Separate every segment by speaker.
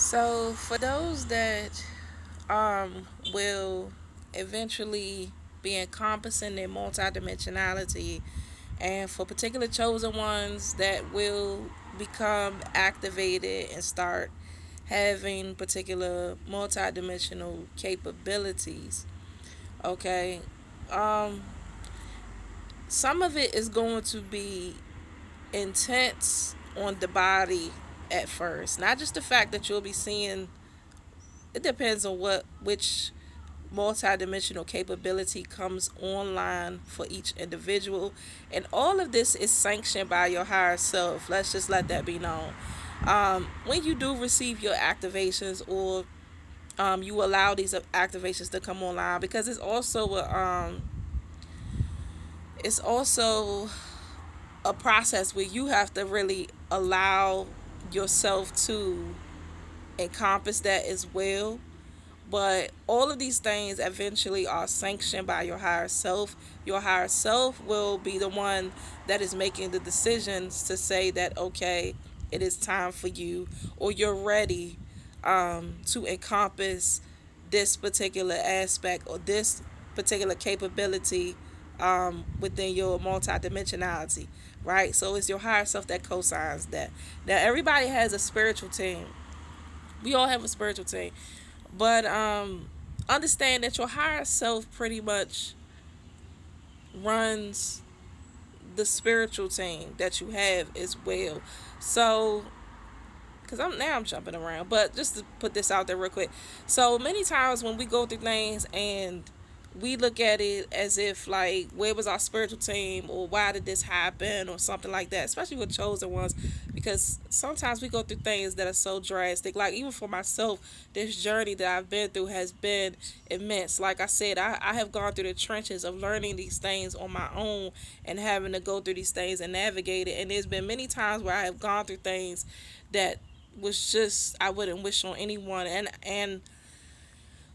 Speaker 1: So for those that will eventually be encompassing their multidimensionality, and for particular chosen ones that will become activated and start having particular multidimensional capabilities. Okay, um, some of it is going to be intense on the body at first, not just the fact that you'll be seeing. It depends on which multidimensional capability comes online for each individual, and all of this is sanctioned by your higher self. Let's just let that be known. When you do receive your activations, or you allow these activations to come online, because it's also a process where you have to really allow yourself to encompass that as well. But all of these things eventually are sanctioned by your higher self. Your higher self will be the one that is making the decisions to say that, okay, it is time for you, or you're ready to encompass this particular aspect or this particular capability within your multidimensionality, right? So it's your higher self that co-signs that. Now, everybody has a spiritual team. We all have a spiritual team, but understand that your higher self pretty much runs the spiritual team that you have as well. So, because I'm jumping around, but just to put this out there real quick. So many times when we go through things and we look at it as if, like, where was our spiritual team, or why did this happen, or something like that, especially with chosen ones, because sometimes we go through things that are so drastic. Like, even for myself, this journey that I've been through has been immense. Like I said, I have gone through the trenches of learning these things on my own, and having to go through these things and navigate it. And there's been many times where I have gone through things that was just, I wouldn't wish on anyone. And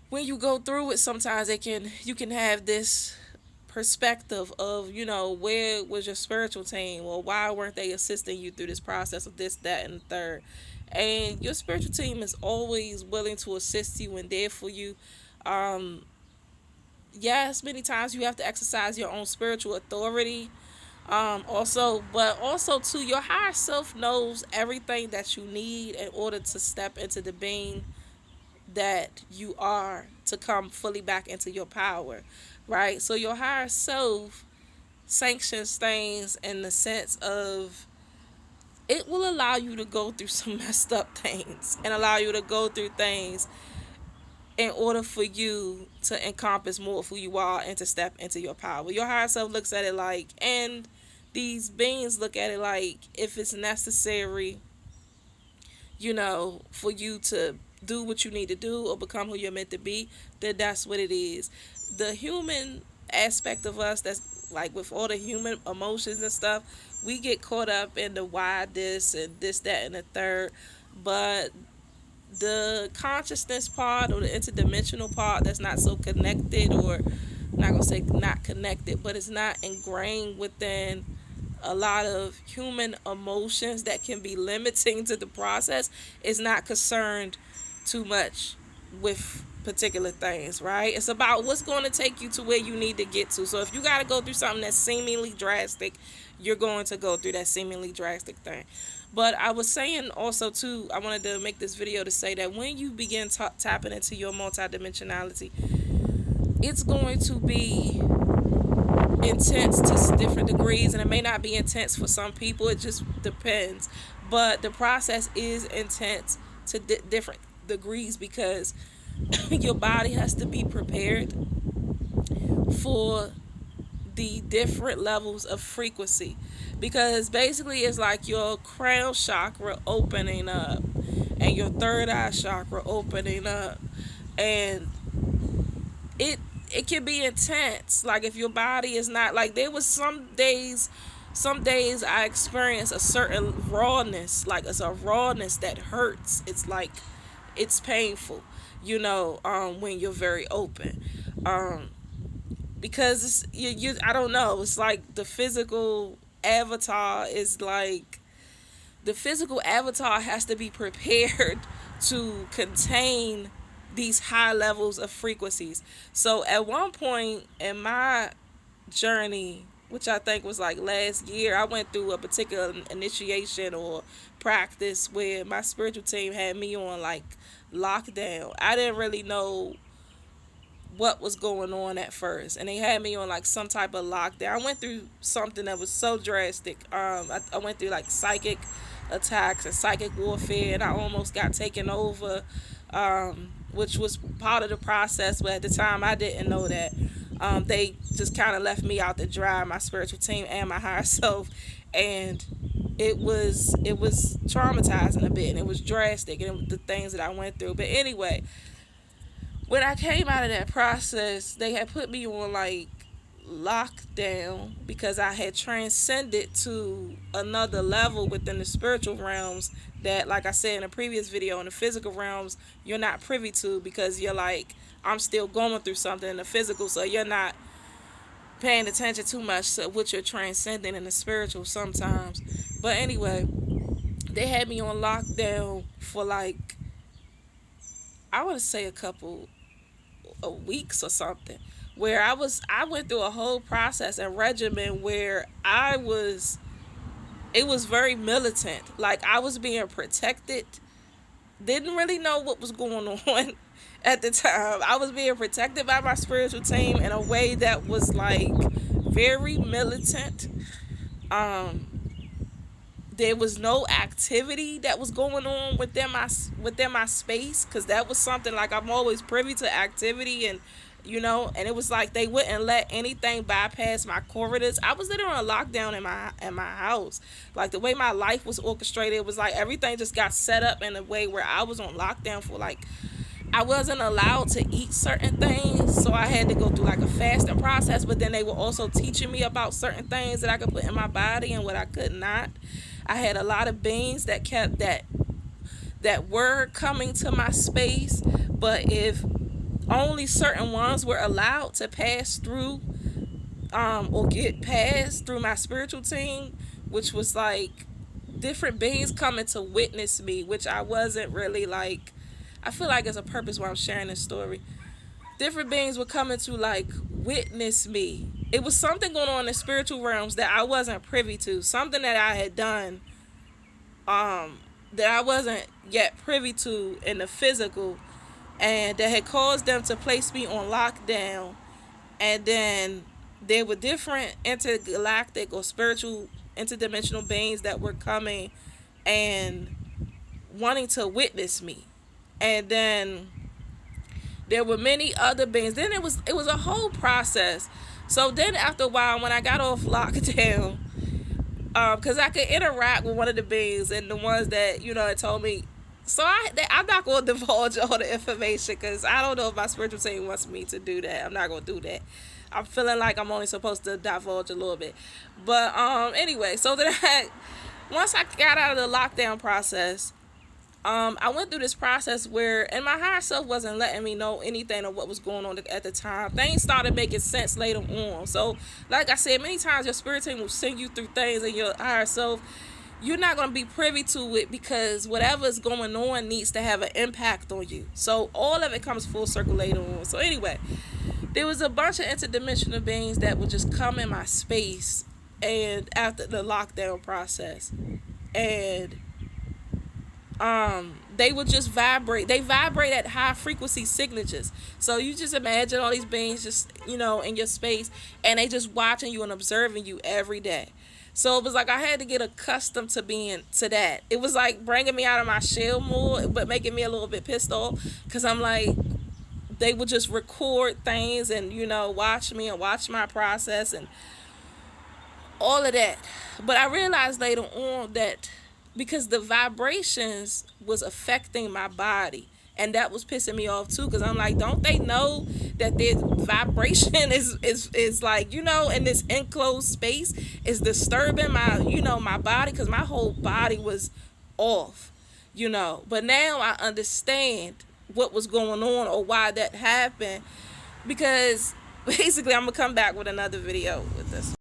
Speaker 1: when you go through it, sometimes you can have this perspective of, where was your spiritual team, or why weren't they assisting you through this process of this, that, and the third. And your spiritual team is always willing to assist you and there for you. um yes, many times you have to exercise your own spiritual authority. But also too, your higher self knows everything that you need in order to step into the being that you are, to come fully back into your power, right? So your higher self sanctions things in the sense of, it will allow you to go through some messed up things, and allow you to go through things in order for you to encompass more of who you are and to step into your power. Your higher self looks at it like, and these beings look at it like, if it's necessary, for you to do what you need to do or become who you're meant to be, then that's what it is. The human aspect of us, that's like with all the human emotions and stuff, we get caught up in the why this and this, that, and the third. But the consciousness part, or the interdimensional part, that's not so connected, or I'm not gonna say not connected, but it's not ingrained within a lot of human emotions that can be limiting to the process, is not concerned too much with particular things, right? It's about what's going to take you to where you need to get to. So if you got to go through something that's seemingly drastic, you're going to go through that seemingly drastic thing. But I was saying also too, I wanted to make this video to say that when you begin tapping into your multidimensionality, it's going to be intense to different degrees, and it may not be intense for some people. It just depends. But the process is intense to different degrees, because your body has to be prepared for the different levels of frequency, because basically it's like your crown chakra opening up and your third eye chakra opening up, and it it can be intense. Like, if your body is not, like, there was some days I experienced a certain rawness. Like, it's a rawness that hurts. It's like, it's painful, when you're very open. um because I don't know, it's like the physical avatar is like the physical avatar has to be prepared to contain these high levels of frequencies. So at one point in my journey, which I think was like last year, I went through a particular initiation or practice where my spiritual team had me on like lockdown. I didn't really know what was going on at first, and they had me on like some type of lockdown. I went through something that was so drastic. I went through like psychic attacks and psychic warfare, and I almost got taken over, which was part of the process, but at the time I didn't know that. They just kind of left me out to dry, my spiritual team and my higher self, and it was traumatizing a bit, and it was drastic, and it was the things that I went through. But anyway, when I came out of that process, they had put me on like lockdown because I had transcended to another level within the spiritual realms that, like I said in a previous video, in the physical realms you're not privy to, because you're like, I'm still going through something in the physical, so you're not paying attention too much to what you're transcending in the spiritual sometimes. But anyway, they had me on lockdown for like, I want to say a couple of weeks or something, where I went through a whole process and regimen where it was very militant. Like, I was being protected. Didn't really know what was going on at the time. I was being protected by my spiritual team in a way that was like very militant. There was no activity that was going on within my space, because that was something like, I'm always privy to activity, and and it was like they wouldn't let anything bypass my corridors. I was literally on lockdown in my house. Like, the way my life was orchestrated, it was like everything just got set up in a way where I was on lockdown for like, I wasn't allowed to eat certain things, so I had to go through like a fasting process. But then they were also teaching me about certain things that I could put in my body and what I could not. I had a lot of beings that were coming to my space, but if only certain ones were allowed to pass through, or get passed through my spiritual team, which was like different beings coming to witness me, which I wasn't really like. I feel like there's a purpose why I'm sharing this story. Different beings were coming to like witness me. It was something going on in the spiritual realms that I wasn't privy to. Something that I had done, that I wasn't yet privy to in the physical, and that had caused them to place me on lockdown. And then there were different intergalactic or spiritual interdimensional beings that were coming and wanting to witness me. And then there were many other beings. Then it was a whole process. So then after a while, when I got off lockdown, because I could interact with one of the beings, and the ones that had told me. So I'm not going to divulge all the information, because I don't know if my spiritual team wants me to do that. I'm not going to do that. I'm feeling like I'm only supposed to divulge a little bit. But anyway, so then once I got out of the lockdown process, I went through this process where, and my higher self wasn't letting me know anything of what was going on at the time. Things started making sense later on. So, like I said, many times your spirit team will send you through things, and your higher self, you're not going to be privy to it, because whatever's going on needs to have an impact on you. So all of it comes full circle later on. So anyway, there was a bunch of interdimensional beings that would just come in my space, and after the lockdown process, and they would just vibrate. They vibrate at high frequency signatures. So you just imagine all these beings just, in your space, and they just watching you and observing you every day. So it was like I had to get accustomed to being to that. It was like bringing me out of my shell more, but making me a little bit pissed off, because I'm like, they would just record things and, watch me and watch my process and all of that. But I realized later on that because the vibrations was affecting my body, and that was pissing me off too, because I'm like, don't they know that their vibration is like, in this enclosed space is disturbing my, my body, because my whole body was off, But now I understand what was going on or why that happened, because basically I'm going to come back with another video with this.